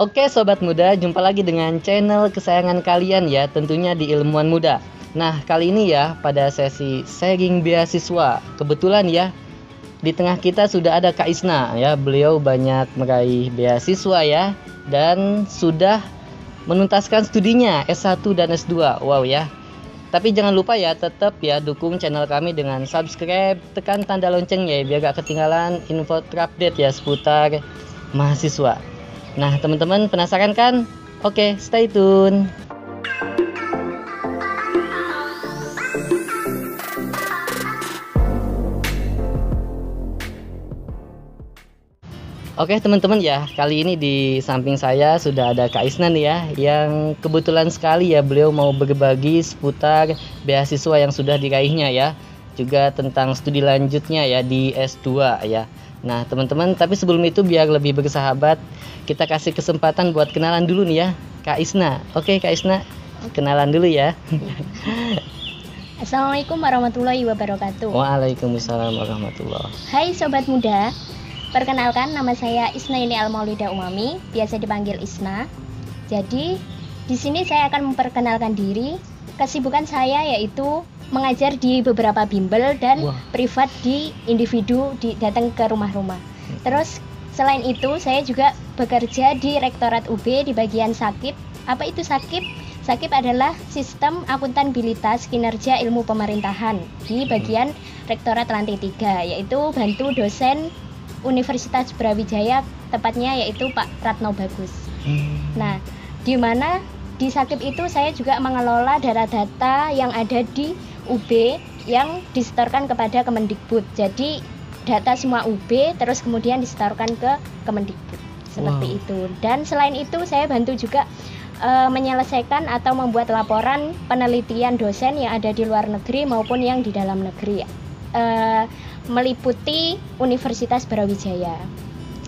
Oke sobat muda, jumpa lagi dengan channel kesayangan kalian ya, tentunya di Ilmuwan Muda. Nah kali ini ya pada sesi sharing beasiswa, kebetulan ya di tengah kita sudah ada Kak Isna ya. Beliau banyak meraih beasiswa ya, dan sudah menuntaskan studinya S1 dan S2. Wow ya. Tapi jangan lupa ya, tetap ya dukung channel kami dengan subscribe, tekan tanda loncengnya ya, biar gak ketinggalan info terupdate ya seputar mahasiswa. Nah teman-teman penasaran kan? Oke, stay tune. Oke teman-teman ya, kali ini di samping saya sudah ada Kak Isna nih ya, yang kebetulan sekali ya beliau mau berbagi seputar beasiswa yang sudah diraihnya ya, juga tentang studi lanjutnya ya di S2 ya. Nah teman-teman, tapi sebelum itu biar lebih bersahabat, kita kasih kesempatan buat kenalan dulu nih ya Kak Isna. Oke Kak Isna, kenalan dulu ya. Assalamualaikum warahmatullahi wabarakatuh. Waalaikumsalam warahmatullahi. Hai sobat muda, perkenalkan nama saya Isnaini Al-Maulida Umami, biasa dipanggil Isna. Jadi di sini saya akan memperkenalkan diri. Kesibukan saya yaitu mengajar di beberapa bimbel dan privat di individu, datang ke rumah-rumah. Terus selain itu saya juga bekerja di Rektorat UB di bagian Sakip. Apa itu Sakip? Sakip adalah Sistem Akuntabilitas Kinerja Ilmu Pemerintahan di bagian Rektorat Lantai 3, yaitu bantu dosen Universitas Brawijaya, tepatnya yaitu Pak Ratno Bagus. Nah, di mana di Sakip itu saya juga mengelola data-data yang ada di UB yang disetorkan kepada Kemendikbud. Jadi data semua UB terus kemudian disetorkan ke Kemendikbud. Seperti itu. Dan selain itu saya bantu juga menyelesaikan atau membuat laporan penelitian dosen yang ada di luar negeri maupun yang di dalam negeri, meliputi Universitas Brawijaya.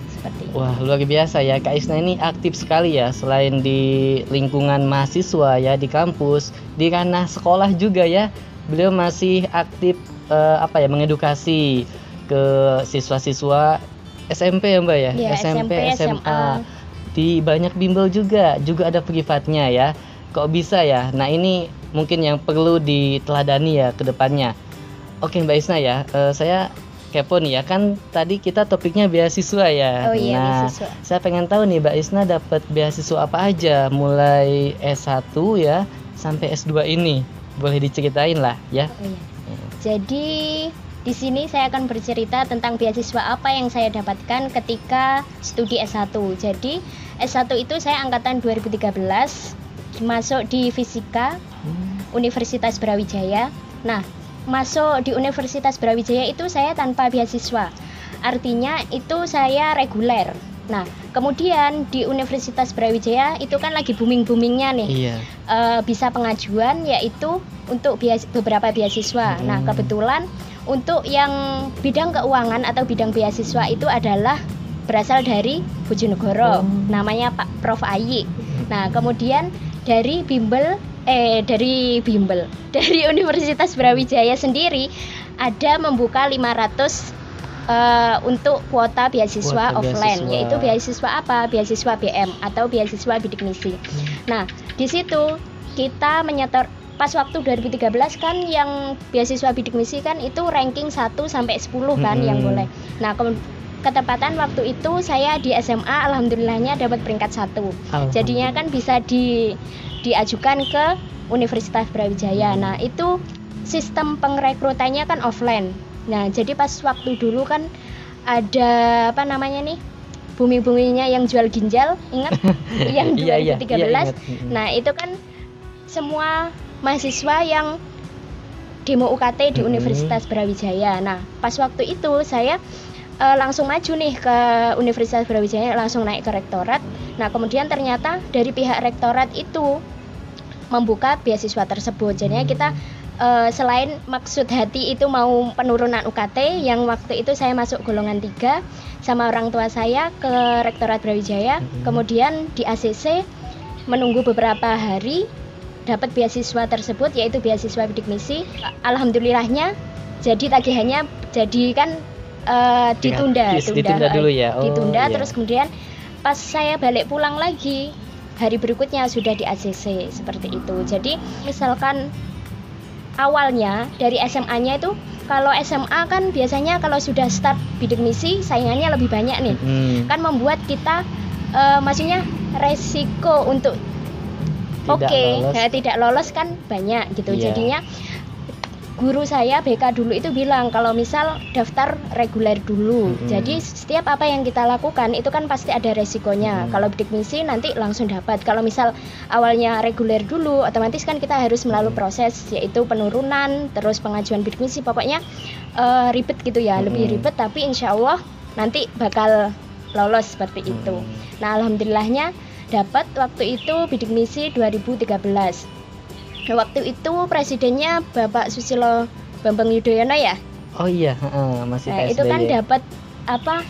Seperti itu. Wah, luar biasa ya, Kak Isna ini aktif sekali ya, selain di lingkungan mahasiswa ya, di kampus, di ranah sekolah juga ya. Beliau masih aktif mengedukasi ke siswa-siswa SMP ya Mbak ya, ya SMP, SMA. Di banyak bimbel juga ada privatnya ya. Kok bisa ya? Nah ini mungkin yang perlu diteladani ya ke depannya. Oke Mbak Isna ya, saya kepo nih ya, kan tadi kita topiknya beasiswa ya. Oh iya, nah, beasiswa. Saya pengen tahu nih Mbak Isna dapat beasiswa apa aja mulai S1 ya sampai S2 ini. Boleh diceritain lah ya. Oh iya. Jadi di sini saya akan bercerita tentang beasiswa apa yang saya dapatkan ketika studi S1. Jadi S1 itu saya angkatan 2013, masuk di Fisika Universitas Brawijaya. Nah, masuk di Universitas Brawijaya itu saya tanpa beasiswa. Artinya itu saya reguler. Nah, kemudian di Universitas Brawijaya itu kan lagi booming-boomingnya nih. Iya. Bisa pengajuan yaitu untuk beberapa beasiswa. Nah, kebetulan untuk yang bidang keuangan atau bidang beasiswa itu adalah berasal dari Bojonegoro, namanya Pak Prof Ayi. Nah, kemudian dari dari Universitas Brawijaya sendiri ada membuka 500 untuk kuota beasiswa offline, yaitu beasiswa apa? Beasiswa BM atau beasiswa bidik misi. Nah, di situ kita menyetor. Pas waktu 2013 kan yang beasiswa bidik misi kan itu ranking 1 sampai 10 kan yang boleh. Nah, ketepatan waktu itu saya di SMA alhamdulillahnya dapat peringkat 1. Jadinya kan bisa diajukan ke Universitas Brawijaya. Nah, itu sistem pengrekrutannya kan offline. Nah, jadi pas waktu dulu kan ada bumi-buminya yang jual ginjal, ingat? Yang 2013. Iya, nah, itu kan semua mahasiswa yang demo UKT di Universitas Brawijaya. Nah, pas waktu itu saya langsung maju nih ke Universitas Brawijaya, langsung naik ke rektorat. Nah, kemudian ternyata dari pihak rektorat itu membuka beasiswa tersebut. Jadinya kita selain maksud hati itu mau penurunan UKT, yang waktu itu saya masuk golongan 3 sama orang tua saya ke Rektorat Brawijaya, kemudian di ACC menunggu beberapa hari dapat beasiswa tersebut, yaitu beasiswa bidik misi. Alhamdulillahnya jadi tagihannya ditunda dulu ya. Ditunda, terus kemudian pas saya balik pulang lagi hari berikutnya sudah di ACC seperti itu. Jadi misalkan awalnya dari SMA-nya itu, kalau SMA kan biasanya kalau sudah start bidik misi saingannya lebih banyak nih. Kan membuat kita maksudnya resiko untuk tidak lolos kan banyak gitu. Jadinya guru saya BK dulu itu bilang kalau misal daftar reguler dulu. Jadi setiap apa yang kita lakukan itu kan pasti ada resikonya. Kalau bidik misi nanti langsung dapat. Kalau misal awalnya reguler dulu, otomatis kan kita harus melalui proses yaitu penurunan, terus pengajuan bidik misi. Pokoknya ribet gitu ya, lebih ribet, tapi insya Allah nanti bakal lolos seperti itu. Nah, alhamdulillahnya dapat waktu itu bidik misi 2013. Waktu itu presidennya Bapak Susilo Bambang Yudhoyono ya. Oh iya, masih PSBY. Itu kan dapat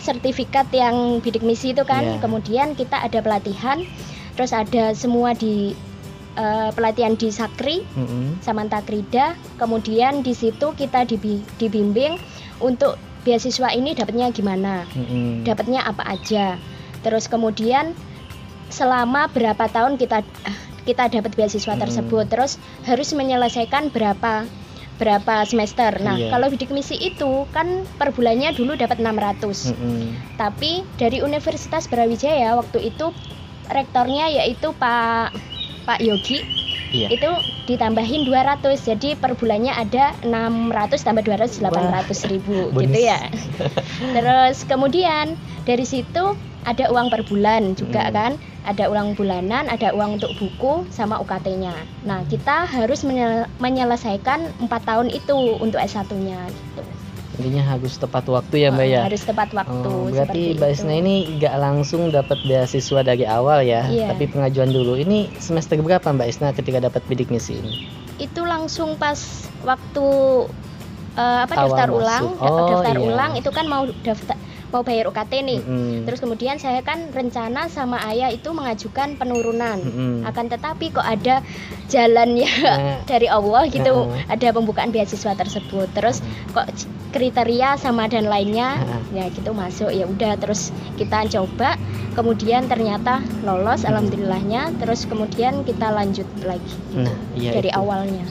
sertifikat yang bidik misi itu kan. Kemudian kita ada pelatihan, terus ada semua di pelatihan di Sakri, Samantakrida. Kemudian di situ kita dibimbing untuk beasiswa ini dapatnya gimana, dapatnya apa aja. Terus kemudian selama berapa tahun kita dapat beasiswa tersebut, terus harus menyelesaikan berapa semester. Nah, kalau bidik misi itu kan per bulannya dulu dapat 600. Tapi dari Universitas Brawijaya waktu itu rektornya yaitu Pak Yogi, itu ditambahin 200. Jadi per bulannya ada 600 tambah 200 800 ribu gitu ya. Terus kemudian dari situ ada uang per bulan juga kan. Ada uang bulanan, ada uang untuk buku sama UKT-nya. Nah, kita harus menyelesaikan 4 tahun itu untuk S1-nya gitu. Intinya harus tepat waktu ya Mbak ya? Harus tepat waktu. Berarti Mbak Isna ini nggak langsung dapat beasiswa dari awal ya, tapi pengajuan dulu. Ini semester berapa Mbak Isna ketika dapat bidik misi ini? Itu langsung pas waktu daftar ulang. Daftar ulang itu kan mau bayar UKT nih. Terus kemudian saya kan rencana sama ayah itu mengajukan penurunan. Akan tetapi kok ada jalannya dari Allah gitu. Ada pembukaan beasiswa tersebut. Terus kok kriteria sama dan lainnya ya gitu masuk. Ya udah terus kita coba. Kemudian ternyata lolos alhamdulillahnya. Terus kemudian kita lanjut lagi dari awalnya.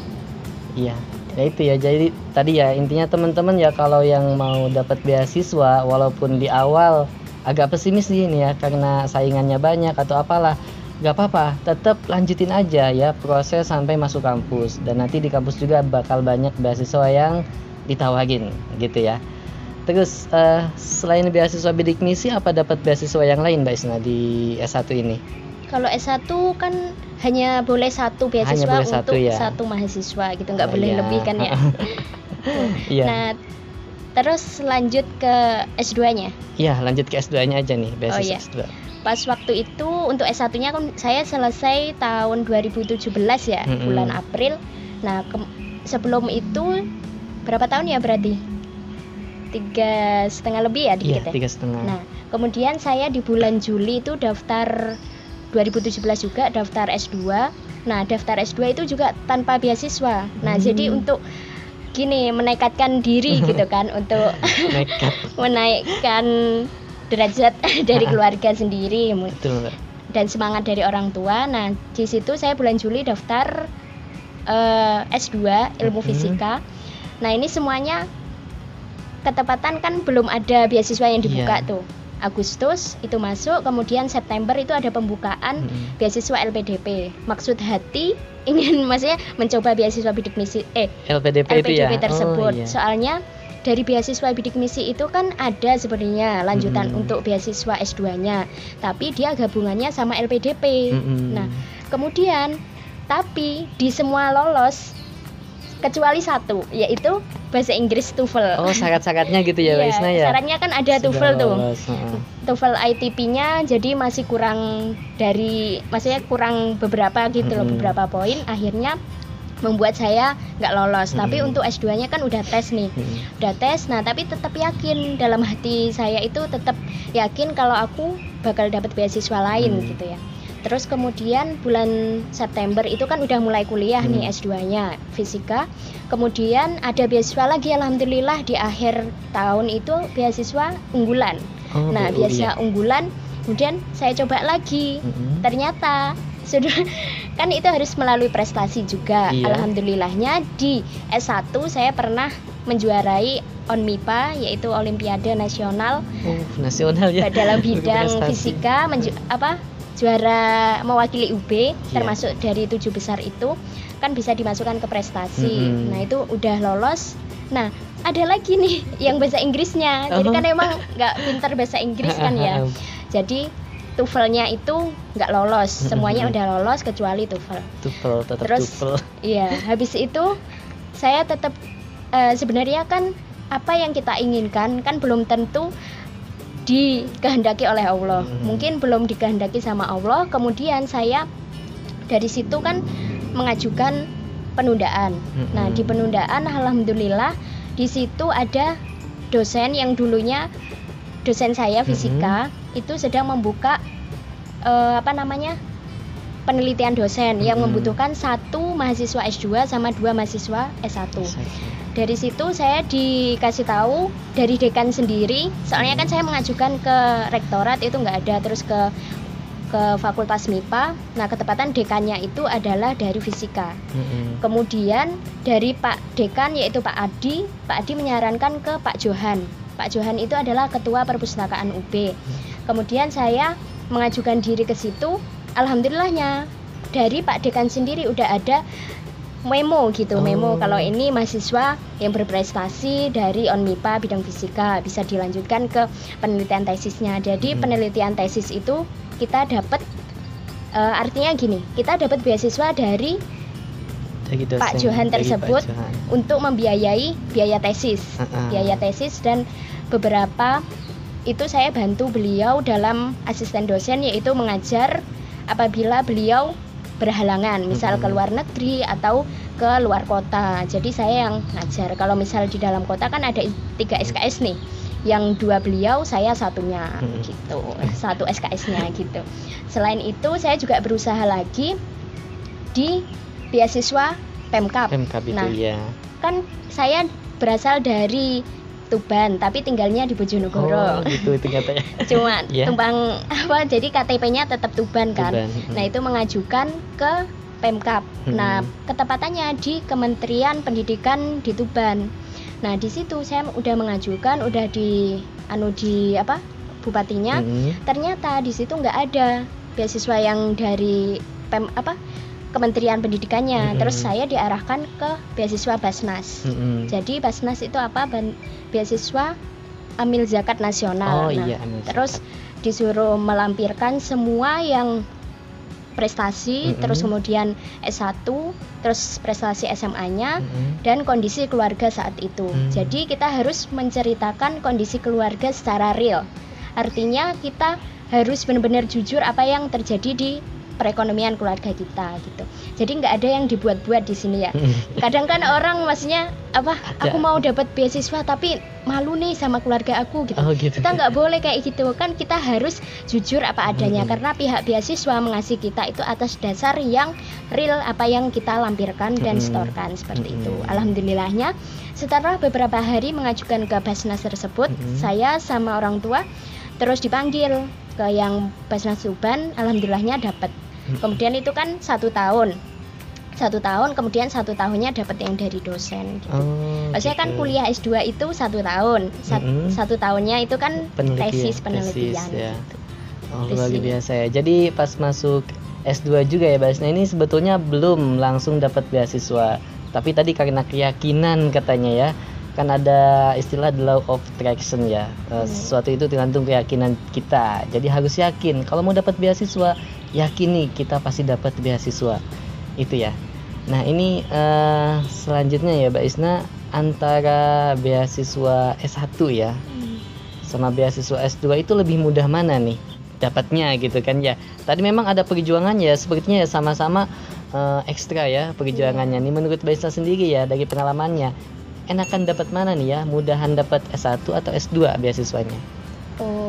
Iya. Ya itu ya, jadi tadi ya intinya teman-teman ya kalau yang mau dapat beasiswa walaupun di awal agak pesimis nih ya karena saingannya banyak atau apalah, gak apa-apa, tetap lanjutin aja ya proses sampai masuk kampus, dan nanti di kampus juga bakal banyak beasiswa yang ditawarin gitu ya. Terus selain beasiswa bidik misi, apa dapat beasiswa yang lain Mbak Isna di S1 ini? Kalau S1 kan hanya boleh satu beasiswa untuk satu mahasiswa gitu, nggak boleh lebih kan ya. Nah, terus lanjut ke S2-nya. Iya, lanjut ke S2-nya aja nih, beasiswa S2. Pas waktu itu untuk S1-nya kan saya selesai tahun 2017 ya, bulan April. Nah, sebelum itu berapa tahun ya berarti? 3,5 lebih ya dikit ya? 3,5. Nah, kemudian saya di bulan Juli itu daftar 2017 juga daftar S2. Nah, daftar S2 itu juga tanpa beasiswa. Nah, jadi untuk gini menekatkan diri gitu kan untuk menaikkan derajat dari keluarga sendiri. Betul. Dan semangat dari orang tua. Nah, di situ saya bulan Juli daftar S2 ilmu fisika. Nah, ini semuanya ketepatan kan belum ada beasiswa yang dibuka tuh. Agustus itu masuk, kemudian September itu ada pembukaan beasiswa LPDP. Maksud hati ingin maksudnya mencoba beasiswa bidik misi LPDP tersebut. Soalnya dari beasiswa bidik misi itu kan ada sebenarnya lanjutan untuk beasiswa S2-nya, tapi dia gabungannya sama LPDP. Nah, kemudian tapi di semua lolos kecuali satu, yaitu bahasa Inggris TOEFL. Oh, syarat-syaratnya gitu ya, Mbak Isna ya? Syaratnya kan ada TOEFL tuh. TOEFL ITP-nya jadi masih kurang maksudnya kurang beberapa gitu loh, beberapa poin, akhirnya membuat saya nggak lolos. Tapi untuk S2-nya kan udah tes nih. Udah tes, nah tapi tetap yakin, dalam hati saya itu tetap yakin kalau aku bakal dapat beasiswa lain gitu ya. Terus kemudian bulan September itu kan udah mulai kuliah nih S2-nya fisika. Kemudian ada beasiswa lagi alhamdulillah di akhir tahun itu beasiswa unggulan. Beasiswa unggulan Kemudian saya coba lagi, Mm-mm. ternyata sudah kan itu harus melalui prestasi juga. Iya. Alhamdulillahnya di S1 saya pernah menjuarai ONMIPA, yaitu Olimpiade Nasional Nasional ya. dalam bidang Berprestasi. fisika, juara mewakili UB, Iya. termasuk dari 7 besar itu kan bisa dimasukkan ke prestasi. Mm-mm. Nah itu udah lolos. Nah ada lagi nih yang bahasa Inggrisnya. Jadi Oh. kan emang nggak pintar bahasa Inggris kan ya. Jadi TOEFL-nya itu nggak lolos, semuanya udah lolos kecuali TOEFL. TOEFL, tetap Terus TOEFL. iya, habis itu saya tetap sebenarnya kan apa yang kita inginkan kan belum tentu dikehendaki oleh Allah. Mungkin belum dikehendaki sama Allah. Kemudian saya dari situ kan mengajukan penundaan. Nah, di penundaan alhamdulillah di situ ada dosen yang dulunya dosen saya fisika itu sedang membuka penelitian dosen yang membutuhkan 1 mahasiswa S2 sama 2 mahasiswa S1. Dari situ saya dikasih tahu dari dekan sendiri, soalnya kan saya mengajukan ke rektorat itu nggak ada, terus ke fakultas MIPA. Nah, ketepatan dekannya itu adalah dari fisika. Kemudian dari Pak Dekan yaitu Pak Adi menyarankan ke Pak Johan. Pak Johan itu adalah ketua perpustakaan UB. Kemudian saya mengajukan diri ke situ. Alhamdulillahnya dari Pak Dekan sendiri udah ada memo gitu, memo kalau ini mahasiswa yang berprestasi dari ONMIPA bidang fisika bisa dilanjutkan ke penelitian tesisnya. Jadi penelitian tesis itu kita dapat artinya gini, kita dapat beasiswa dari Pak Johan tersebut untuk membiayai biaya tesis, dan beberapa itu saya bantu beliau dalam asisten dosen, yaitu mengajar apabila beliau berhalangan, misal ke luar negeri atau ke luar kota. Jadi saya yang ngajar. Kalau misal di dalam kota kan ada 3 SKS nih, yang 2 beliau, saya satunya gitu, 1 SKS-nya gitu. Selain itu saya juga berusaha lagi di beasiswa Pemkab. Nah, itu kan saya berasal dari Tuban tapi tinggalnya di Bojonegoro. Gitu ternyata ya. Cuma tumpang jadi KTP-nya tetap Tuban kan. Nah, itu mengajukan ke Pemkab. Nah, ketepatannya di Kementerian Pendidikan di Tuban. Nah, di situ saya udah mengajukan, udah di bupatinya. Ternyata di situ nggak ada beasiswa yang dari Kementerian Pendidikannya. Terus saya diarahkan ke beasiswa Basnas. Jadi Basnas itu beasiswa Amil Zakat Nasional. Terus disuruh melampirkan semua yang prestasi, terus kemudian S1, terus prestasi SMA-nya, dan kondisi keluarga saat itu. Jadi kita harus menceritakan kondisi keluarga secara real. Artinya kita harus benar-benar jujur apa yang terjadi di perekonomian keluarga kita gitu. Jadi nggak ada yang dibuat-buat di sini ya. Kadang kan orang maksudnya aku mau dapat beasiswa tapi malu nih sama keluarga aku gitu. Kita nggak boleh kayak gitu kan, kita harus jujur apa adanya karena pihak beasiswa mengasih kita itu atas dasar yang real apa yang kita lampirkan dan setorkan seperti itu. Alhamdulillahnya setelah beberapa hari mengajukan ke Basnas tersebut, saya sama orang tua terus dipanggil ke yang Basnas Tuban. Alhamdulillahnya dapat. Kemudian itu kan 1 tahun, kemudian 1 tahunnya dapat yang dari dosen gitu. Maksudnya kan kuliah S2 itu 1 tahun, 1 tahunnya itu kan tesis penelitian ya. gitu. Luar biasa ya. Jadi pas masuk S2 juga ya Basna, ini sebetulnya belum langsung dapat beasiswa, tapi tadi karena keyakinan katanya ya, kan ada istilah the law of attraction ya. Sesuatu itu tergantung keyakinan kita. Jadi harus yakin kalau mau dapat beasiswa, yakin nih kita pasti dapat beasiswa. Itu ya. Nah, ini selanjutnya ya Mbak Isna, antara beasiswa S1 ya sama beasiswa S2 itu lebih mudah mana nih dapatnya gitu kan ya. Tadi memang ada perjuangannya ya, sepertinya ya sama-sama ekstra ya perjuangannya. Nih menurut Mbak Isna sendiri ya dari pengalamannya, enakan dapat mana nih ya, mudahan dapat S1 atau S2 beasiswanya?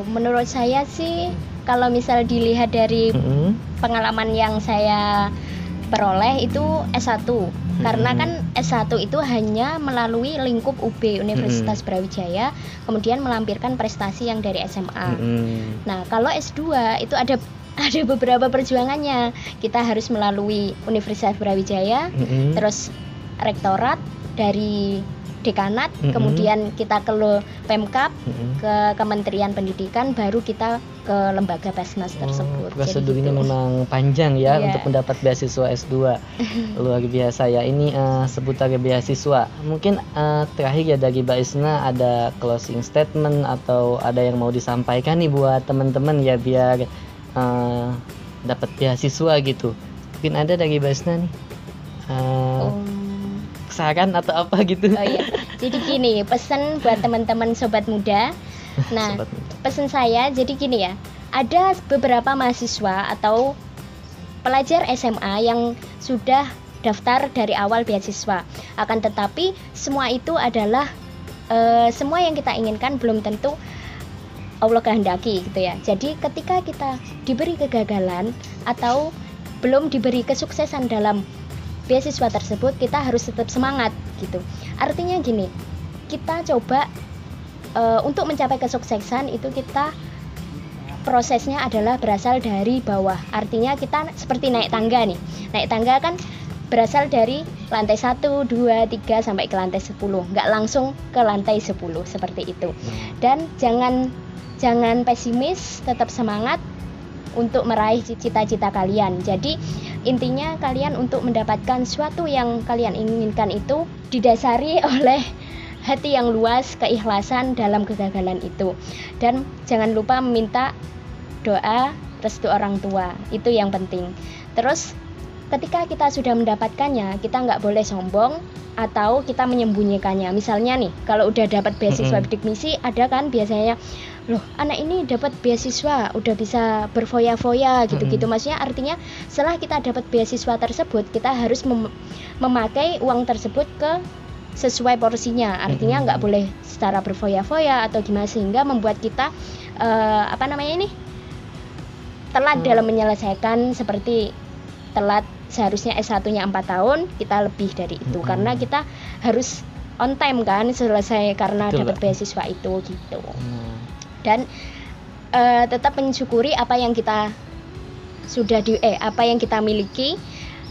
Menurut saya sih kalau misal dilihat dari pengalaman yang saya peroleh itu S1 Karena kan S1 itu hanya melalui lingkup UB Universitas Brawijaya, kemudian melampirkan prestasi yang dari SMA. Nah, kalau S2 itu ada beberapa perjuangannya. Kita harus melalui Universitas Brawijaya, terus rektorat dari dekanat, kemudian kita ke Pemkab, ke Kementerian Pendidikan, baru kita ke lembaga Basnas tersebut. Prosedurnya memang panjang ya untuk mendapat beasiswa S2. Luar biasa ya. Ini seputar beasiswa. Mungkin terakhir ya dari Mbak Isna, ada closing statement atau ada yang mau disampaikan nih buat teman-teman ya biar dapat beasiswa gitu. Mungkin ada dari Mbak Isna nih. Saran atau apa gitu. Oh iya. Jadi gini, pesan buat teman-teman sobat muda. Nah, pesan saya jadi gini ya. Ada beberapa mahasiswa atau pelajar SMA yang sudah daftar dari awal beasiswa. Akan tetapi semua itu adalah semua yang kita inginkan belum tentu Allah kehendaki gitu ya. Jadi ketika kita diberi kegagalan atau belum diberi kesuksesan dalam beasiswa tersebut, kita harus tetap semangat gitu. Artinya gini, kita coba untuk mencapai kesuksesan itu kita prosesnya adalah berasal dari bawah. Artinya kita seperti naik tangga nih. Naik tangga kan berasal dari lantai 1, 2, 3 sampai ke lantai 10. Nggak langsung ke lantai 10 seperti itu. Dan jangan pesimis, tetap semangat untuk meraih cita-cita kalian. Jadi intinya kalian untuk mendapatkan sesuatu yang kalian inginkan itu didasari oleh hati yang luas, keikhlasan dalam kegagalan itu. Dan jangan lupa meminta doa, restu orang tua. Itu yang penting. Terus ketika kita sudah mendapatkannya, kita nggak boleh sombong atau kita menyembunyikannya. Misalnya nih, kalau udah dapat beasiswa bidik misi, ada kan biasanya, loh anak ini dapat beasiswa udah bisa berfoya-foya gitu-gitu. Maksudnya artinya setelah kita dapat beasiswa tersebut, kita harus memakai uang tersebut ke sesuai porsinya. Artinya nggak boleh secara berfoya-foya atau gimana, sehingga membuat kita telat dalam menyelesaikan. Seperti telat seharusnya S1-nya 4 tahun, kita lebih dari itu karena kita harus on time kan selesai karena dapat beasiswa itu gitu. Dan tetap mensyukuri apa yang kita sudah apa yang kita miliki,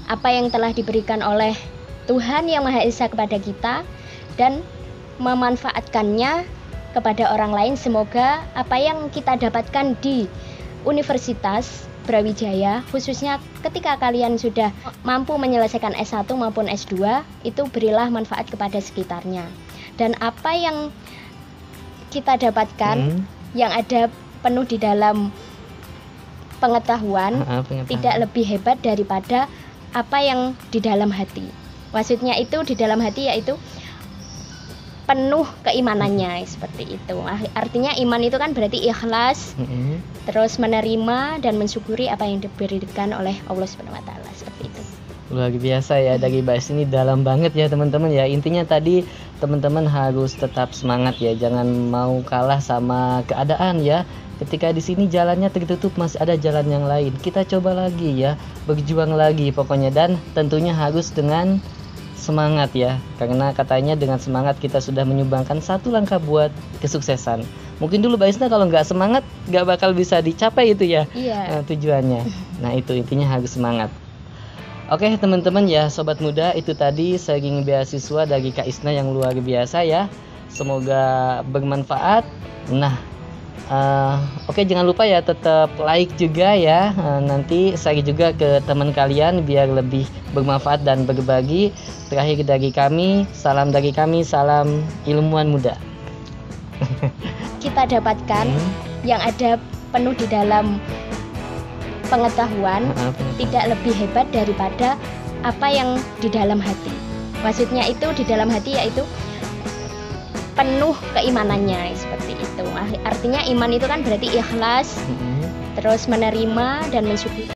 apa yang telah diberikan oleh Tuhan Yang Maha Esa kepada kita, dan memanfaatkannya kepada orang lain. Semoga apa yang kita dapatkan di Universitas Brawijaya, khususnya ketika kalian sudah mampu menyelesaikan S1 maupun S2, itu berilah manfaat kepada sekitarnya. Dan apa yang kita dapatkan yang ada penuh di dalam pengetahuan, tidak lebih hebat daripada apa yang di dalam hati. Maksudnya itu di dalam hati yaitu penuh keimanannya, seperti itu. Artinya iman itu kan berarti ikhlas, terus menerima dan mensyukuri apa yang diberikan oleh Allah Subhanahu wa taala, seperti itu. Luar biasa ya dari bahas ini, dalam banget ya teman-teman ya. Intinya tadi teman-teman harus tetap semangat ya, jangan mau kalah sama keadaan ya. Ketika di sini jalannya tertutup, masih ada jalan yang lain. Kita coba lagi ya, berjuang lagi pokoknya, dan tentunya harus dengan semangat ya, karena katanya dengan semangat kita sudah menyumbangkan satu langkah buat kesuksesan. Mungkin dulu Mbak Isna kalau nggak semangat nggak bakal bisa dicapai itu ya, tujuannya. Nah itu intinya harus semangat. Oke teman-teman ya, sobat muda, itu tadi sharing beasiswa dari Kak Isna yang luar biasa ya. Semoga bermanfaat. Nah oke, jangan lupa ya tetap like juga ya, nanti share juga ke teman kalian biar lebih bermanfaat dan berbagi. Terakhir dari kami, salam ilmuwan muda. Kita dapatkan yang ada penuh di dalam pengetahuan, tidak lebih hebat daripada apa yang di dalam hati. Maksudnya itu di dalam hati yaitu penuh keimanannya, seperti itu. Artinya iman itu kan berarti ikhlas, terus menerima dan mensyukuri.